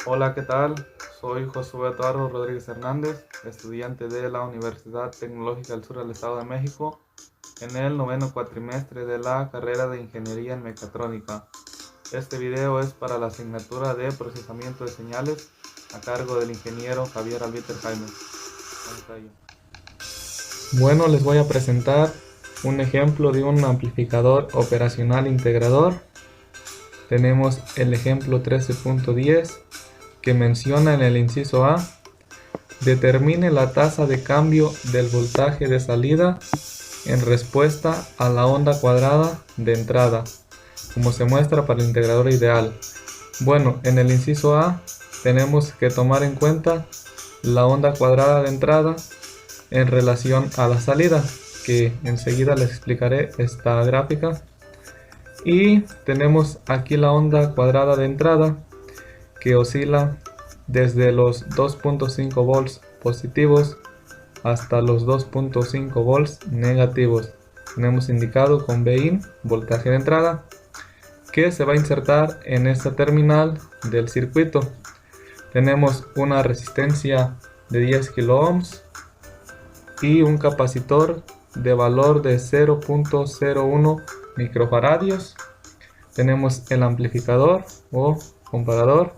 Hola, ¿qué tal? Soy Josué Eduardo Rodríguez Hernández, estudiante de la Universidad Tecnológica del Sur del Estado de México, en el noveno cuatrimestre de la carrera de Ingeniería en Mecatrónica. Este video es para la asignatura de Procesamiento de Señales a cargo del ingeniero Javier Albiter Jaime. Vamos a ello. Bueno, les voy a presentar un ejemplo de un amplificador operacional integrador. Tenemos el ejemplo 13.10 que menciona en el inciso A: determine la tasa de cambio del voltaje de salida en respuesta a la onda cuadrada de entrada, como se muestra para el integrador ideal. Bueno, en el inciso A tenemos que tomar en cuenta la onda cuadrada de entrada en relación a la salida, que enseguida les explicaré esta gráfica. Y tenemos aquí la onda cuadrada de entrada, que oscila desde los 2.5 volts positivos hasta los 2.5 volts negativos. Tenemos indicado con Vin, voltaje de entrada, que se va a insertar en esta terminal del circuito. Tenemos una resistencia de 10 kilo ohms y un capacitor de valor de 0.01 microfaradios. Tenemos el amplificador o comparador,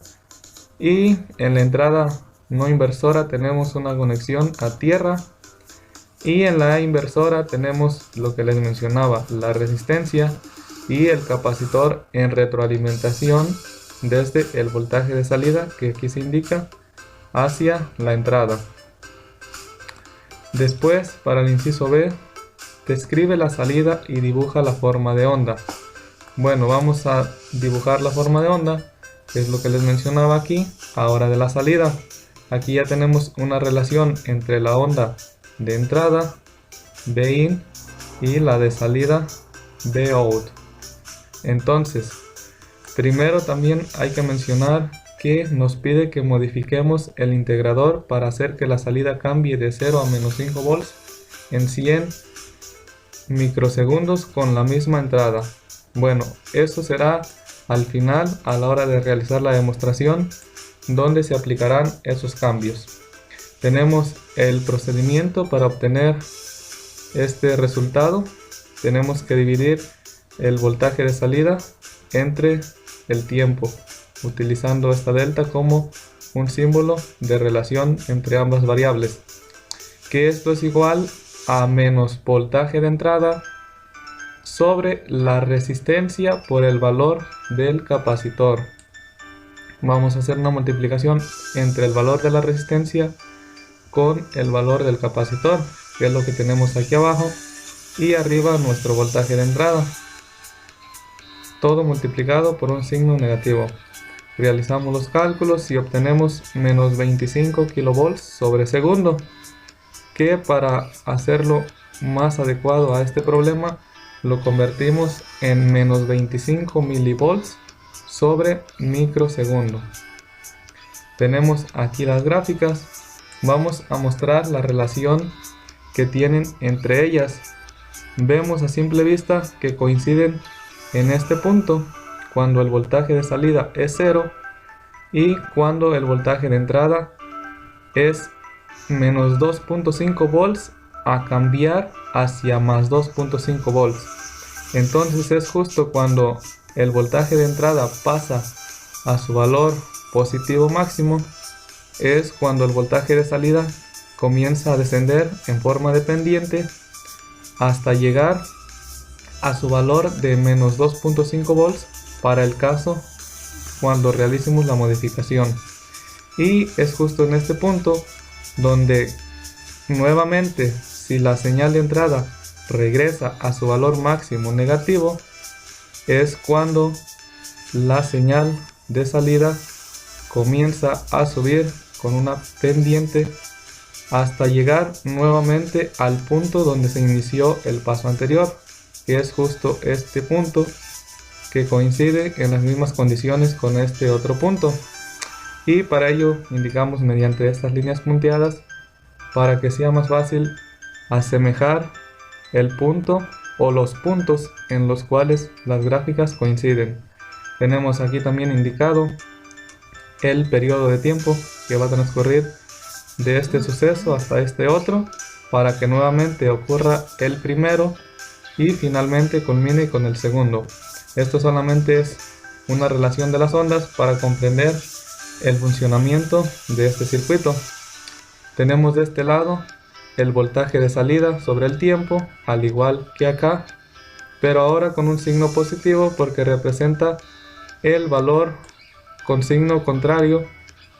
y en la entrada no inversora tenemos una conexión a tierra, y en la inversora tenemos lo que les mencionaba, la resistencia y el capacitor en retroalimentación desde el voltaje de salida, que aquí se indica, hacia la entrada. Después, para el inciso B, describe la salida y dibuja la forma de onda. Bueno, vamos a dibujar la forma de onda, que es lo que les mencionaba aquí. Ahora de la salida, aquí ya tenemos una relación entre la onda de entrada, Vin, y la de salida, Vout. Entonces, primero también hay que mencionar que nos pide que modifiquemos el integrador para hacer que la salida cambie de 0 a menos 5 volts en 100 microsegundos con la misma entrada. Bueno, eso será al final, a la hora de realizar la demostración, donde se aplicarán esos cambios. Tenemos el procedimiento para obtener este resultado. Tenemos que dividir el voltaje de salida entre el tiempo, utilizando esta delta como un símbolo de relación entre ambas variables, que esto es igual a menos voltaje de entrada sobre la resistencia por el valor del capacitor. Vamos a hacer una multiplicación entre el valor de la resistencia con el valor del capacitor, que es lo que tenemos aquí abajo, y arriba nuestro voltaje de entrada, todo multiplicado por un signo negativo. Realizamos los cálculos y obtenemos menos 25 kilovolts sobre segundo, que para hacerlo más adecuado a este problema lo convertimos en menos 25 milivolts sobre microsegundo. Tenemos aquí las gráficas. Vamos a mostrar la relación que tienen entre ellas. Vemos a simple vista que coinciden en este punto, cuando el voltaje de salida es 0 y cuando el voltaje de entrada es menos 2.5 volts a cambiar hacia más 2.5 volts. Entonces es justo cuando el voltaje de entrada pasa a su valor positivo máximo, es cuando el voltaje de salida comienza a descender en forma de pendiente hasta llegar a su valor de menos 2.5 volts para el caso cuando realicemos la modificación. Y es justo en este punto donde nuevamente, si la señal de entrada regresa a su valor máximo negativo, es cuando la señal de salida comienza a subir con una pendiente hasta llegar nuevamente al punto donde se inició el paso anterior, que es justo este punto, que coincide en las mismas condiciones con este otro punto. Y para ello indicamos mediante estas líneas punteadas, para que sea más fácil asemejar el punto o los puntos en los cuales las gráficas coinciden. Tenemos aquí también indicado el periodo de tiempo que va a transcurrir de este suceso hasta este otro, para que nuevamente ocurra el primero y finalmente culmine con el segundo. Esto solamente es una relación de las ondas para comprender el funcionamiento de este circuito. Tenemos de este lado el voltaje de salida sobre el tiempo, al igual que acá, pero ahora con un signo positivo porque representa el valor con signo contrario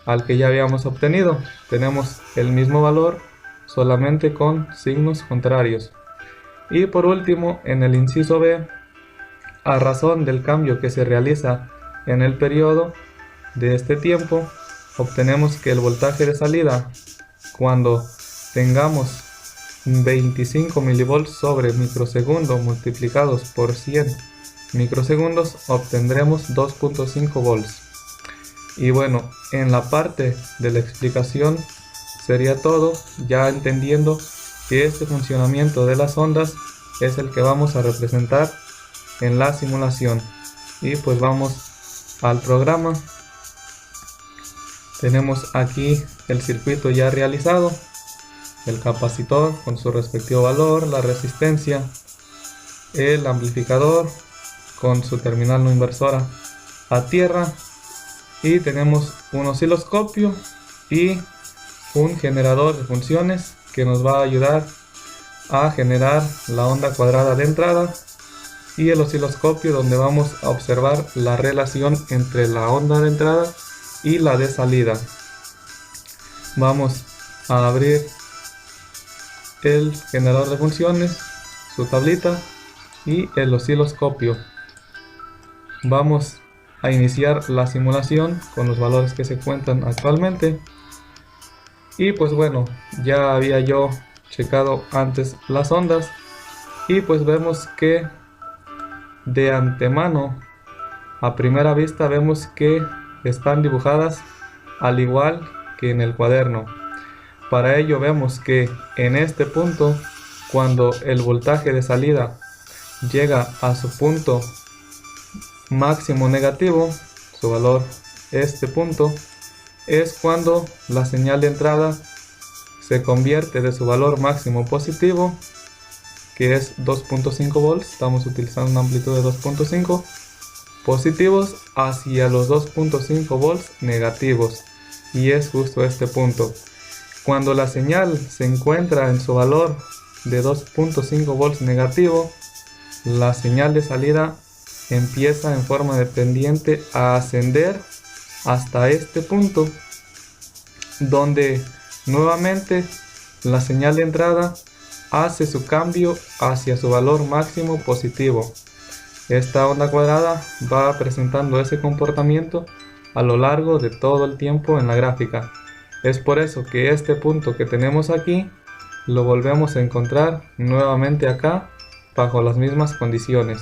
al que ya habíamos obtenido. Tenemos el mismo valor, solamente con signos contrarios. Y por último, en el inciso B, a razón del cambio que se realiza en el periodo de este tiempo, obtenemos que el voltaje de salida, cuando tengamos 25 milivolts sobre microsegundo multiplicados por 100 microsegundos, obtendremos 2.5 volts. Y bueno, en la parte de la explicación sería todo, ya entendiendo que este funcionamiento de las ondas es el que vamos a representar en la simulación. Y pues vamos al programa. Tenemos aquí el circuito ya realizado, el capacitor con su respectivo valor, la resistencia, el amplificador con su terminal no inversora a tierra, y tenemos un osciloscopio y un generador de funciones que nos va a ayudar a generar la onda cuadrada de entrada, y el osciloscopio donde vamos a observar la relación entre la onda de entrada y la de salida. Vamos a abrir el generador de funciones, su tablita y el osciloscopio. Vamos a iniciar la simulación con los valores que se cuentan actualmente. Y pues bueno, ya había yo checado antes las ondas y pues vemos que de antemano, a primera vista, vemos que están dibujadas al igual que en el cuaderno. Para ello vemos que en este punto, cuando el voltaje de salida llega a su punto máximo negativo, su valor, este punto, es cuando la señal de entrada se convierte de su valor máximo positivo, que es 2.5 volts, estamos utilizando una amplitud de 2.5 positivos, hacia los 2.5 volts negativos, y es justo este punto. Cuando la señal se encuentra en su valor de 2.5 volts negativo, la señal de salida empieza en forma de pendiente a ascender hasta este punto, donde nuevamente la señal de entrada hace su cambio hacia su valor máximo positivo. Esta onda cuadrada va presentando ese comportamiento a lo largo de todo el tiempo en la gráfica. Es por eso que este punto que tenemos aquí lo volvemos a encontrar nuevamente acá bajo las mismas condiciones.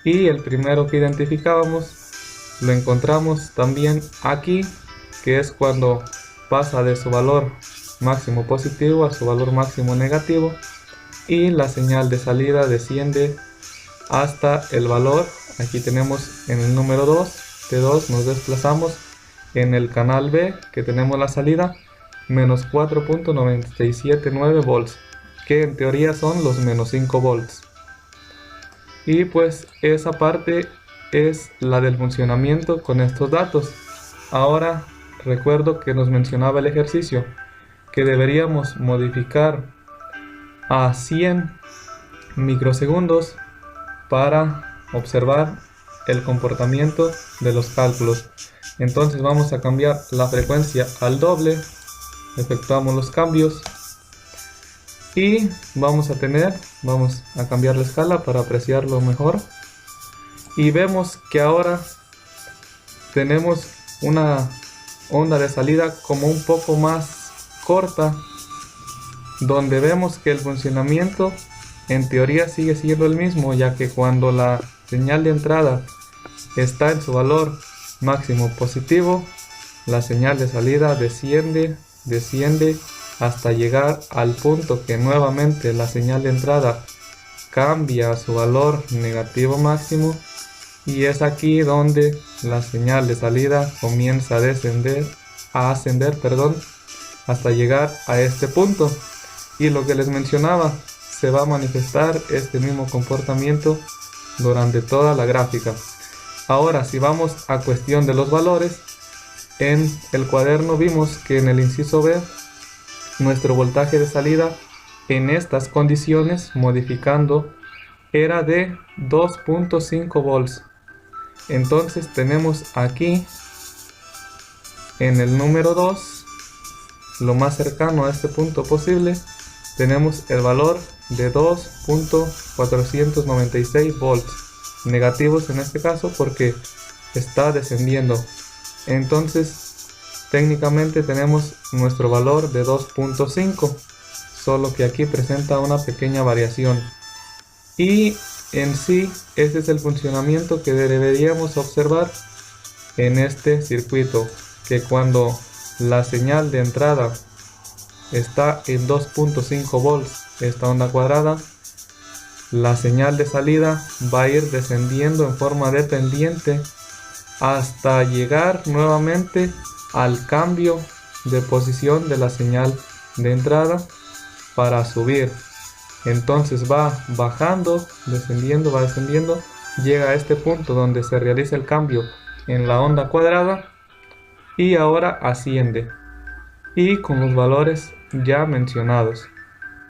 Y el primero que identificábamos lo encontramos también aquí, que es cuando pasa de su valor máximo positivo a su valor máximo negativo y la señal de salida desciende hasta el valor. Aquí tenemos en el número 2, de 2 nos desplazamos en el canal B, que tenemos la salida menos 4.979 volts, que en teoría son los menos 5 volts. Y pues esa parte es la del funcionamiento con estos datos. Ahora recuerdo que nos mencionaba el ejercicio que deberíamos modificar a 100 microsegundos para observar el comportamiento de los cálculos. Entonces vamos a cambiar la frecuencia al doble, efectuamos los cambios y vamos a cambiar la escala para apreciarlo mejor, y vemos que ahora tenemos una onda de salida como un poco más corta, donde vemos que el funcionamiento en teoría sigue siendo el mismo, ya que cuando la señal de entrada está en su valor máximo positivo, la señal de salida desciende hasta llegar al punto que nuevamente la señal de entrada cambia a su valor negativo máximo, y es aquí donde la señal de salida comienza a ascender, hasta llegar a este punto. Y lo que les mencionaba, se va a manifestar este mismo comportamiento durante toda la gráfica. Ahora, si vamos a cuestión de los valores, en el cuaderno vimos que en el inciso B, nuestro voltaje de salida en estas condiciones, modificando, era de 2.5 volts. Entonces tenemos aquí en el número 2, lo más cercano a este punto posible, tenemos el valor de 2.496 volts, negativos en este caso porque está descendiendo. Entonces técnicamente tenemos nuestro valor de 2.5, solo que aquí presenta una pequeña variación. Y en sí, ese es el funcionamiento que deberíamos observar en este circuito, que cuando la señal de entrada está en 2.5 volts, esta onda cuadrada, la señal de salida va a ir descendiendo en forma de pendiente hasta llegar nuevamente al cambio de posición de la señal de entrada para subir. Entonces va bajando, va descendiendo, llega a este punto donde se realiza el cambio en la onda cuadrada y ahora asciende, y con los valores ya mencionados.